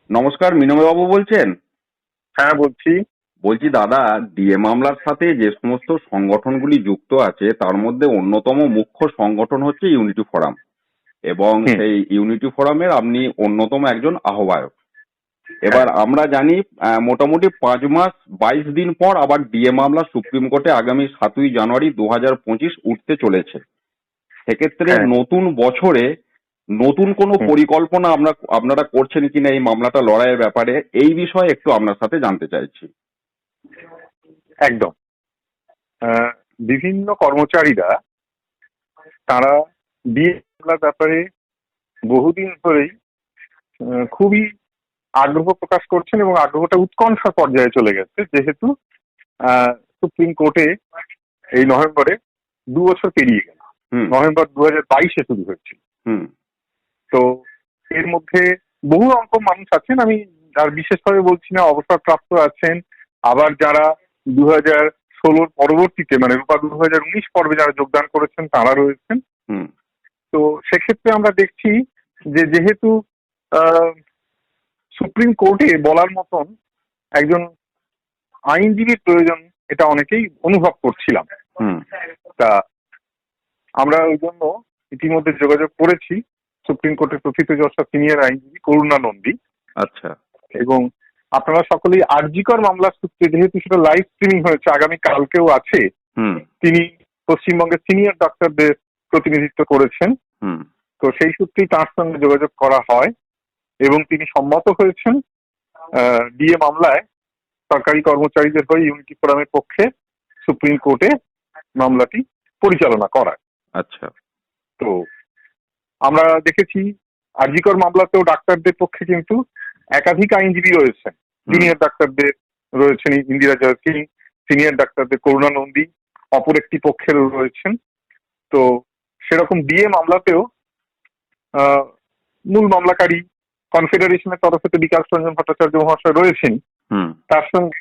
নমস্কার, মিনমবাবু বলছেন? হ্যাঁ, বলছি। বলছি দাদা, ডিএ মামলার সাথে যে সমস্ত সংগঠনগুলি যুক্ত আছে তার মধ্যে অন্যতম মুখ্য সংগঠন হচ্ছে ইউনিটি ফোরাম, এবং হুম। সেই ইউনিটি ফোরামের আপনি অন্যতম একজন আহ্বায়ক। হ্যাঁ। এবার আমরা জানি মোটামুটি 5 মাস 22 দিন পর আবার ডিএ মামলা সুপ্রিম কোর্টে আগামী 7ই জানুয়ারি 2025 উঠতে চলেছে। সেক্ষেত্রে হ্যাঁ। নতুন বছরে নতুন কোনো হুম। পরিকল্পনা আপনারা করছেন কিনা এই মামলাটা লড়াইয়ের ব্যাপারে, এই বিষয়ে একটু আপনার সাথে জানতে চাইছি। একদম। আহ, বিভিন্ন কর্মচারীরা তারা বিয়ে মামলার ব্যাপারে বহুদিন ধরেই খুবই আগ্রহ প্রকাশ করছেন এবং আগ্রহটা উৎকণ্ঠা পর্যায়ে চলে গেছে, যেহেতু সুপ্রিম কোর্টে এই নভেম্বরে 2 বছর পেরিয়ে গেল। হুম। নভেম্বর 2022-এ শুরু হয়েছিল। হুম। তো এর মধ্যে বহু রকম মানুষ আছেন, আমি আর বিশেষভাবে বলছি না, অবসরপ্রাপ্ত আছেন, আবার যারা 2016 পরবর্তীতে মানে রূপা 2019 পর্বে যারা যোগদান করেছেন তারা রয়েছেন। হুম। তো সেক্ষেত্রে আমরা দেখছি যে যেহেতু সুপ্রিম কোর্টে বলার মতন একজন আইনজীবীর প্রয়োজন, এটা অনেকেই অনুভব করছিলাম। হুম। তা আমরা ওই জন্য ইতিমধ্যে যোগাযোগ করেছি সুপ্রিম কোর্টের প্রথিতযশা সিনিয়র আইনজীবী করুণা নন্দী। আচ্ছা। এবং আপনারা সকলেই আরজিকর মামলার সূত্রে, যেহেতু সেটা লাইভ স্ট্রিমিং হয়েছে, আগামী কালকেও আছে, হুম। তিনি পশ্চিমবঙ্গের সিনিয়র ডাক্তারদের প্রতিনিধিত্ব করেছেন। হুম। তো সেই সূত্রেই তার সঙ্গে যোগাযোগ করা হয় এবং তিনি সম্মত হয়েছেন ডিএ মামলায় সরকারি কর্মচারীদের হয়ে ইউনিটি ফোরামের পক্ষে সুপ্রিম কোর্টে মামলাটি পরিচালনা করায়। আচ্ছা। তো আমরা দেখেছি আরজিকর মামলাতেও ডাক্তারদের পক্ষে কিন্তু একাধিক আইনজীবী রয়েছেন। জুনিয়র ডাক্তারদের রয়েছেন ইন্দিরা জয় সিং, সিনিয়র ডাক্তারদের করুণা নন্দী অপর একটি পক্ষের রয়েছেন। তো সেরকম ডিএ মামলাতেও মূল মামলাকারী কনফেডারেশনের তরফ থেকে বিকাশ রঞ্জন ভট্টাচার্য মহাশয় রয়েছেন। তার সঙ্গে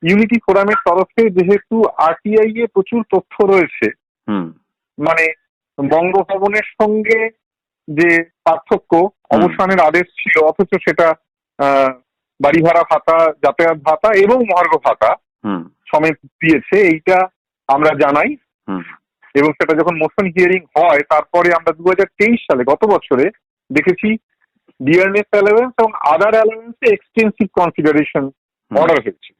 ইউনিটি ফোরামের তরফে যেহেতু আরটিআই এ প্রচুর তথ্য রয়েছে, মানে বঙ্গভবনের সঙ্গে যে পার্থক্য, অবসানের আদেশ ছিল অথচ সেটা বাড়ি ভাড়া ভাতা, যাতায়াত ভাতা এবং মহার্ঘ ভাতা সমেত দিয়েছে, এইটা আমরা জানাই। এবং সেটা যখন মোশন হিয়ারিং হয় তারপরে আমরা 2023 সালে গত বছরে দেখেছি ডিয়ারনেস অ্যালাউয়েন্স এবং আদার অ্যালাউয়েন্সে এক্সটেন্সিভ কনসিডারেশন অর্ডার হয়েছে।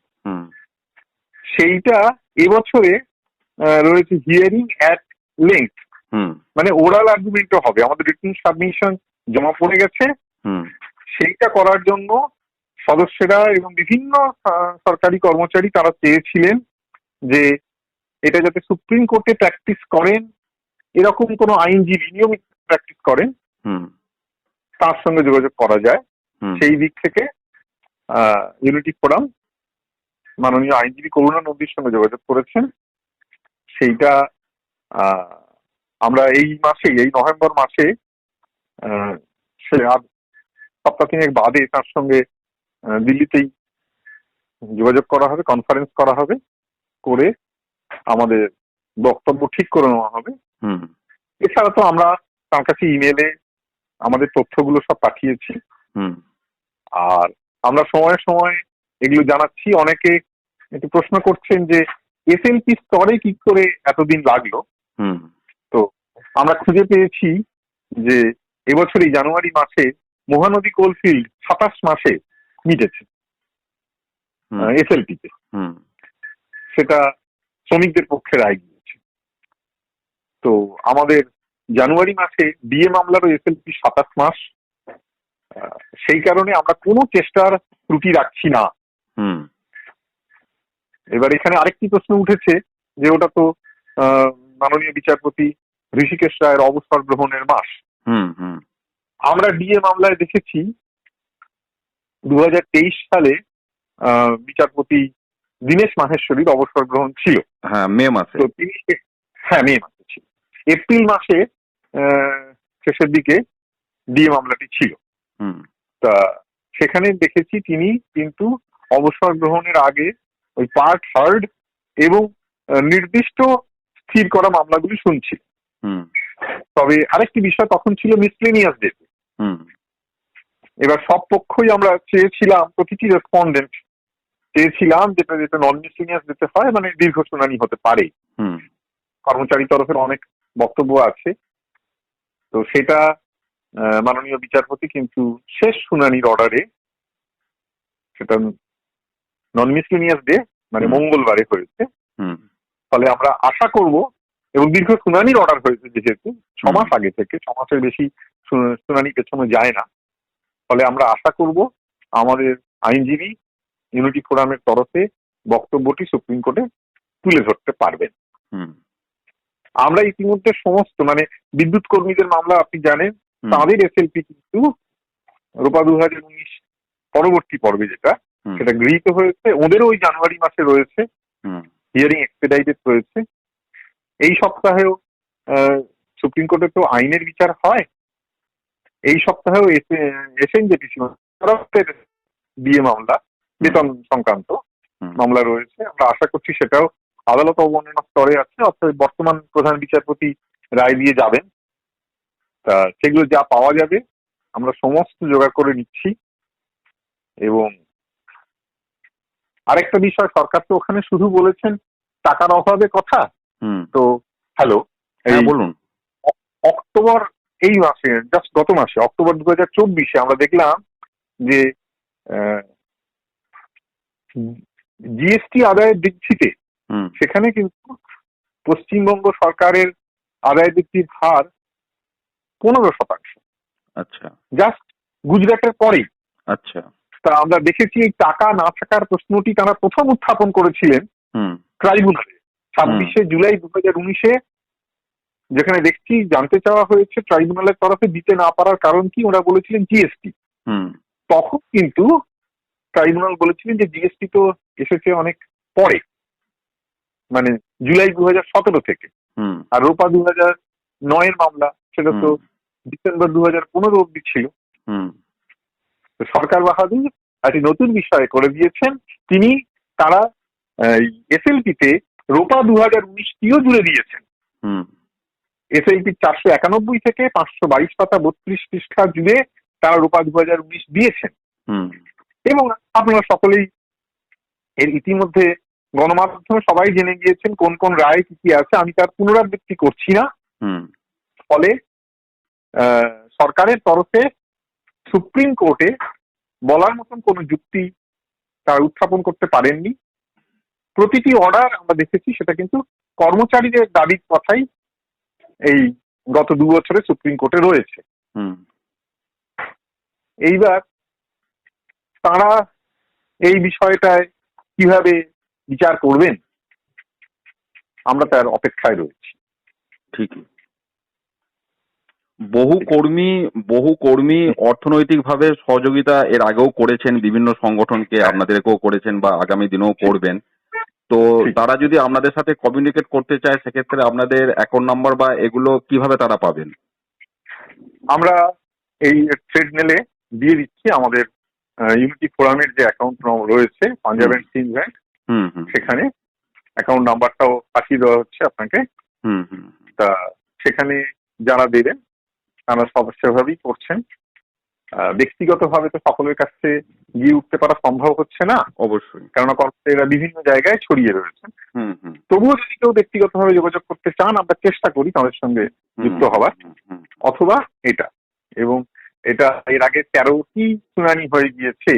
সেইটা এবছরে রয়েছে হিয়ারিং অ্যাট লেংথ, মানে ওরাল আর্গুমেন্টও হবে। আমাদের রিটেন সাবমিশন জমা পড়ে গেছে, সেইটা করার জন্য সদস্যরা এবং বিভিন্ন সরকারি কর্মচারী তারা চেয়েছিলেন যে এটা যাতে সুপ্রিম কোর্টে প্র্যাকটিস করেন এরকম কোনো আইনজীবী নিয়মিত প্র্যাকটিস করেন তার সঙ্গে যোগাযোগ করা যায়। সেই দিক থেকে ইউনিটি ফোরাম মাননীয় আইনজীবী করুণা নন্দীর সঙ্গে যোগাযোগ করেছেন। সেইটা আমরা এই মাসে, এই নভেম্বর মাসে সে সপ্তাহ তিনেক বাদে তার সঙ্গে দিল্লিতেই যোগাযোগ করা হবে, কনফারেন্স করা হবে, করে আমাদের বক্তব্য ঠিক করে নেওয়া হবে। এছাড়া তো আমরা তার কাছে ইমেলে আমাদের তথ্যগুলো সব পাঠিয়েছি, আর আমরা সময়ে সময়ে এগুলো জানাচ্ছি। অনেকে একটু প্রশ্ন করছেন যে এসএলপি স্তরে কি করে এতদিন লাগলো। তো আমরা খুঁজে পেয়েছি যে এবছর এই জানুয়ারি মাসে মহানদী কোলফিল্ড 27 মাসে মিটেছে এসএলপিতে, সেটা শ্রমিকদের পক্ষে রায় গিয়েছে। তো আমাদের জানুয়ারি মাসে ডিএ মামলারও এসএলপি 27 মাস। সেই কারণে আমরা কোনো চেষ্টার ত্রুটি রাখছি না। এবার এখানে আরেকটি প্রশ্ন উঠেছে যে ওটা তো মাননীয় বিচারপতি ঋষিকেশ রায়ের অবসর গ্রহণের মাস। আমরা ডিএ মামলায় দেখেছি 2023 সালে বিচারপতি দীনেশ মাহেশ্বরীর অবসর গ্রহণ ছিল। মে মাসে। তো তিনি মে মাসে ছিল। এপ্রিল মাসে শেষের দিকে ডিএ মামলাটি ছিল। তা সেখানে দেখেছি তিনি কিন্তু অবসর গ্রহণের আগে ওই পার্ট হার্ড এবং নির্দিষ্ট স্থির করা মামলাগুলি শুনছি। তবে আরেকটি বিষয় তখন ছিল মিসলেনিয়াস ডেট। এবার সব পক্ষই আমরা চেয়েছিলাম, প্রতিটি রেসপন্ডেন্ট চেয়েছিলাম যেটা যেটা নন মিসলিনিয়াস দিতে হয়, মানে দীর্ঘ শুনানি হতে পারে। কর্মচারী তরফের অনেক বক্তব্য আছে, তো সেটা মাননীয় বিচারপতি কিন্তু শেষ শুনানির অর্ডারে সেটা নন মিসলিনিয়াস ডে মানে মঙ্গলবারে হয়েছে। ফলে আমরা আশা করব, এবং দীর্ঘ শুনানির অর্ডার হয়েছে যেহেতু 6 মাস আগে থেকে, 6 মাসের বেশি শুনানি পেছনে যায় না, ফলে আমরা আশা করব আমাদের আইনজীবী ইউনিটি ফোরামের তরফে বক্তব্যটি সুপ্রিম কোর্টে তুলে ধরতে পারবেন। আমরা ইতিমধ্যে সমস্ত মানে বিদ্যুৎ কর্মীদের মামলা আপনি জানেন, তাদের এসএলপি কিন্তু রূপা 2019 পরবর্তী পর্বে যেটা সেটা গৃহীত হয়েছে, ওদেরও ওই জানুয়ারি মাসে রয়েছে, হিয়ারিং এক্সপেডাইটেড রয়েছে। এই সপ্তাহেও সুপ্রিম কোর্টে তো আইনের বিচার হয়, এই সপ্তাহেও এসএনজেপিসি ডিএ মামলা, বেতন সংক্রান্ত মামলা রয়েছে। আমরা আশা করছি সেটাও আদালত অবমাননার স্তরে আছে, অর্থাৎ বর্তমান প্রধান বিচারপতি রায় দিয়ে যাবেন। তা সেগুলো যা পাওয়া যাবে আমরা সমস্ত জোগাড় করে নিচ্ছি। এবং আরেকটা বিষয়, সরকার তো ওখানে শুধু বলেছেন টাকার অভাবে কথা, তো হ্যালো বলুন, অক্টোবর এই মাসে, জাস্ট গত মাসে অক্টোবর 2024 আমরা দেখলাম যে জিএসটি আদায়ের বৃদ্ধিতে সেখানে কিন্তু পশ্চিমবঙ্গ সরকারের আদায় বৃদ্ধির হার 15%। আচ্ছা, জাস্ট গুজরাটের পরেই। আচ্ছা, তা আমরা দেখেছি এই টাকা না থাকার প্রশ্নটি তারা প্রথম উত্থাপন করেছিলেন ট্রাইব্যুনালে 26 জুলাই 2019, যেখানে দেখছি জানতে চাওয়া হয়েছে ট্রাইব্যুনালের তরফে দিতে না পারার কারণ কি, ওরা বলেছিলেন জিএসটি। তখন কিন্তু ট্রাইব্যুনাল বলেছিলেন যে জিএসটি তো এসেছে অনেক পরে, মানে জুলাই 2017 থেকে, আর রূপা 2009 মামলা সেটা তো ডিসেম্বর 2015 অব্দি ছিল। তো সরকার বাহাদুর একটি নতুন বিষয় করে দিয়েছেন, তারা এসএলপিতে রূপা 2019 জুড়ে দিয়েছেন। এসএলপি 491 থেকে 522 পাতা 32 পৃষ্ঠা জুড়ে তারা রূপা 2019 দিয়েছেন। এবং আপনারা সকলেই এর ইতিমধ্যে গণমাধ্যমে সবাই জেনে গিয়েছেন কোন কোন রায় কি আছে, আমি তার পুনরাবৃত্তি করছি না। ফলে সরকারের তরফে সুপ্রিম কোর্টে বলার মতন কোন যুক্তি তারা উত্থাপন করতে পারেননি। প্রতিটি অর্ডার আমরা দেখেছি সেটা কিন্তু কর্মচারীদের দাবির কথাই এই গত 2 বছরে সুপ্রিম কোর্টে রয়েছে। এইবার তারা এই বিষয়টায় কিভাবে বিচার করবেন আমরা তার অপেক্ষায় রয়েছি। ঠিকই, বহু কর্মী অর্থনৈতিকভাবে সহযোগিতা এর আগেও করেছেন, বিভিন্ন সংগঠনকে আপনাদেরকেও করেছেন বা আগামী দিনেও করবেন। তো তারা যদি আপনাদের সাথে কমিউনিকেট করতে চায় সেক্ষেত্রে আপনাদের অ্যাকাউন্ট নাম্বার বা এগুলো কিভাবে তারা পাবেন? আমরা এই ট্রেড মেলে দিয়ে দিচ্ছি আমাদের ইউনিটি ফোরামের যে অ্যাকাউন্ট রয়েছে পাঞ্জাব এন্ড সিন্ধ ব্যাংক, সেখানে অ্যাকাউন্ট নাম্বারটাও পাঠিয়ে দেওয়া হচ্ছে আপনাকে। তা সেখানে যারা দেবেন তারা সেভাবেই করছেন। ব্যক্তিগতভাবে তো সকলের কাছে গিয়ে উঠতে পারা সম্ভব হচ্ছে না, অবশ্যই, কেননা কর্মচারীরা বিভিন্ন জায়গায় ছড়িয়ে রয়েছেন। তবুও যদি কেউ ব্যক্তিগতভাবে যোগাযোগ করতে চান আমরা চেষ্টা করি তাদের সঙ্গে যুক্ত হবার, অথবা এটা, এবং এটা এর আগে 13টি শুনানি হয়ে গিয়েছে,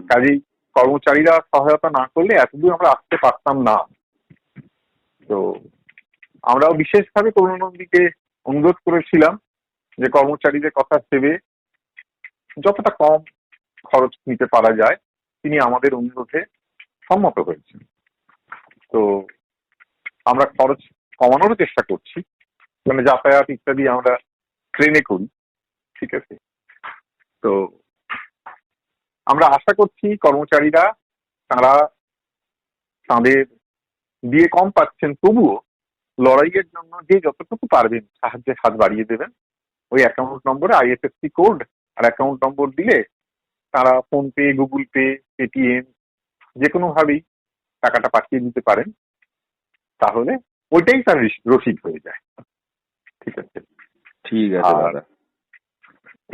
কাজেই কর্মচারীরা সহায়তা না করলে এতদূর আমরা আসতে পারতাম না। তো আমরাও বিশেষভাবে করুণানন্দীকে অনুরোধ করেছিলাম যে কর্মচারীদের কথা ভেবে যতটা কম খরচ নিতে পারা যায়, তিনি আমাদের অনুরোধে সম্মত হয়েছেন। তো আমরা খরচ কমানোর চেষ্টা করছি, মানে যাতায়াত ইত্যাদি আমরা ট্রেনে করি, ঠিক আছে। তো আমরা আশা করছি কর্মচারীরা তারা তাদের দিয়ে কম পাচ্ছেন, তবুও লড়াইয়ের জন্য যে যতটুকু পারবেন সাহায্যের হাত বাড়িয়ে দেবেন। ওই অ্যাকাউন্ট নম্বরে IFSC কোড আর অ্যাকাউন্ট নম্বর দিলে তারা ফোনপে, গুগল পে, পেটিএম যে কোনো ভাবেই টাকাটা পাঠিয়ে দিতে পারেন, তাহলে ওইটাই তার রসিদ হয়ে যায়। ঠিক আছে, ঠিক আছে দাদা।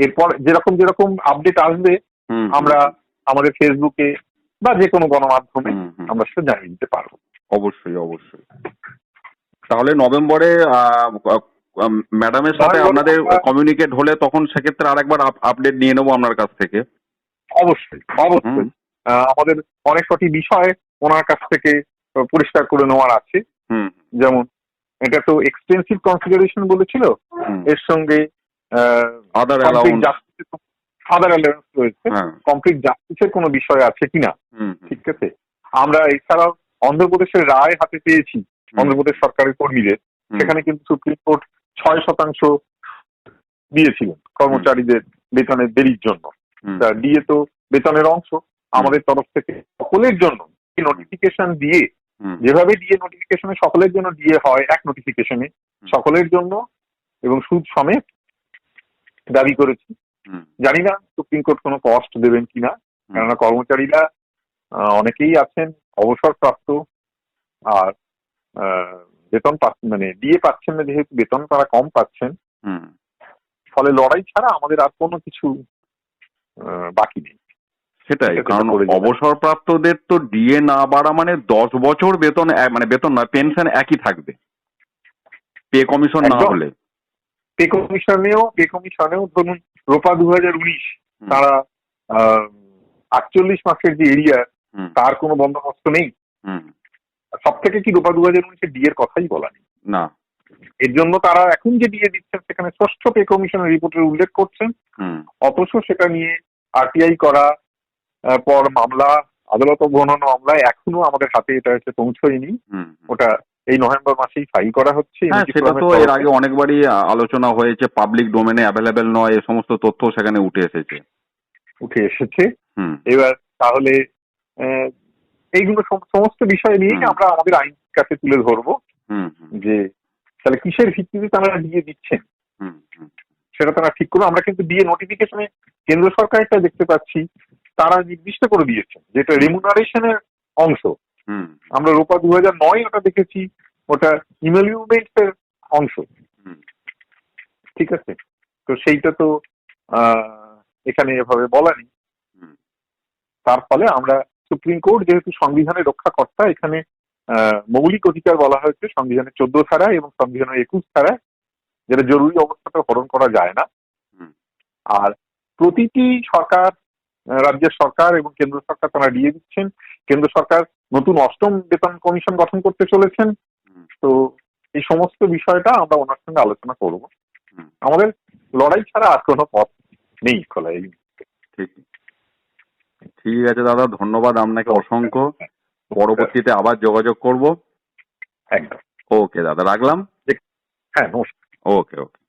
এরপর যেরকম যেরকম আপডেট আসবে আমরা আমাদের ফেসবুকে বা যে কোনো গণমাধ্যমে আমরা সেটা জানিয়ে দিতে পারবো। অবশ্যই অবশ্যই। তাহলে নভেম্বরে ম্যাডামের সাথে আপনাদের কমিউনিকেট হলে তখন সেক্ষেত্রে আরেকবার আপডেট নিয়ে নেবো আপনার কাছ থেকে। অবশ্যই অবশ্যই আমাদের অনেক কটি বিষয় ওনার কাছ থেকে পরিষ্কার করে নেওয়ার আছে। যেমন এটা তো এক্সটেন্সিভ কনসিডারেশন বলেছিল, এর সঙ্গে আদার অ্যালাউন্স রয়েছে, কমপ্লিট জাস্টিসের কোনো বিষয় আছে কিনা। ঠিক আছে, আমরা এছাড়াও অন্ধ্রপ্রদেশের রায় হাতে পেয়েছি অন্ধ্রপ্রদেশ সরকারের কর্মীদের, সেখানে কিন্তু সুপ্রিম কোর্ট 6% দিয়েছিলেন কর্মচারীদের বেতনের দেরির জন্য। তা দিয়ে তো বেতনের অংশ আমাদের তরফ থেকে সকলের জন্য নোটিফিকেশন দিয়ে, যেভাবে দিয়ে নোটিফিকেশনে সকলের জন্য দিয়ে হয় এক নোটিফিকেশনে সকলের জন্য এবং সুদ সমেত দাবি করেছি। জানি না সুপ্রিম কোর্ট কোনো কষ্ট দেবেন কিনা, কেননা কর্মচারীরা অনেকেই আছেন অবসরপ্রাপ্ত আর বেতন মানে দিয়ে পাচ্ছেন না, যেহেতু বেতন তারা কম পাচ্ছেন, ফলে লড়াই ছাড়া আমাদের আর কোনো কিছু বাকি নেই। সেটাই, কারণ অবসরপ্রাপ্তদের তো ডিএ না বাড়া মানে 10 বছর বেতন, মানে বেতন নয় পেনশন একই থাকবে, পে কমিশন না হলে। পে কমিশনেও ধরুন রোপা 2019 তারা 48 মাসের যে এরিয়া তার কোনো বন্দোবস্ত নেই। সব থেকে কি রোপা 2019 ডিএর কথাই বলা নেই না। এর জন্য তারা এখন যে ডিএ দিচ্ছেন সেখানে ষষ্ঠ পে কমিশনের রিপোর্টের উল্লেখ করছেন, অথচ সেটা নিয়ে আরটিআই করা পর মামলা, আদালত অবমাননা মামলা এখনো আমাদের হাতে এটা এসে পৌঁছয়নি। ওটা এই নভেম্বর মাসেই ফাইল করা হচ্ছে। সেটা তো এর আগে অনেকবারই আলোচনা হয়েছে, পাবলিক ডোমেনে অ্যাভেলেবেল নয়, এ সমস্ত তথ্য সেখানে উঠে এসেছে। এবার তাহলে এইগুলো সমস্ত বিষয় নিয়ে আমরা আমাদের আইন কাছে তুলে ধরবো যে তাহলে কিসের ভিত্তিতে তারা দিয়ে দিচ্ছেন সেটা তারা ঠিক করবো। আমরা কিন্তু দিয়ে নোটিফিকেশনে কেন্দ্র সরকারটা দেখতে পাচ্ছি তারা নির্দিষ্ট করে দিয়েছেন যেটা রেমুনারেশনের অংশ। আমরা রোপা 2009 ওটা দেখেছি, ওটা ইমলিউমেন্টস এর অংশ। ঠিক আছে, তো সেইটা তো এখানে এভাবে বলা নেই। তার ফলে আমরা সুপ্রিম কোর্ট যেহেতু সংবিধানের রক্ষাকর্তা, এখানে মৌলিক অধিকার বলা হয়েছে সংবিধানের 14 ধারায় এবং সংবিধানের 21 ধারায়, যেটা জরুরি অবস্থাটা হরণ করা যায় না। আর প্রতিটি সরকার, রাজ্যের সরকার এবং কেন্দ্র সরকার তারা দিয়ে দিচ্ছেন। কেন্দ্র সরকার নতুন 8ম বেতন কমিশন গঠন করতে চলেছেন। তো এই সমস্ত বিষয়টা আমরা ওনার সঙ্গে আলোচনা করব। আমাদের লড়াই ছাড়া আর কোনো পথ নেই খোলা। ঠিক আছে দাদা, ধন্যবাদ আপনাকে অসংখ্য। পরবর্তীতে আবার যোগাযোগ করব। একদম। ওকে দাদা, রাখলাম। হ্যাঁ, নমস্কার। ওকে ওকে।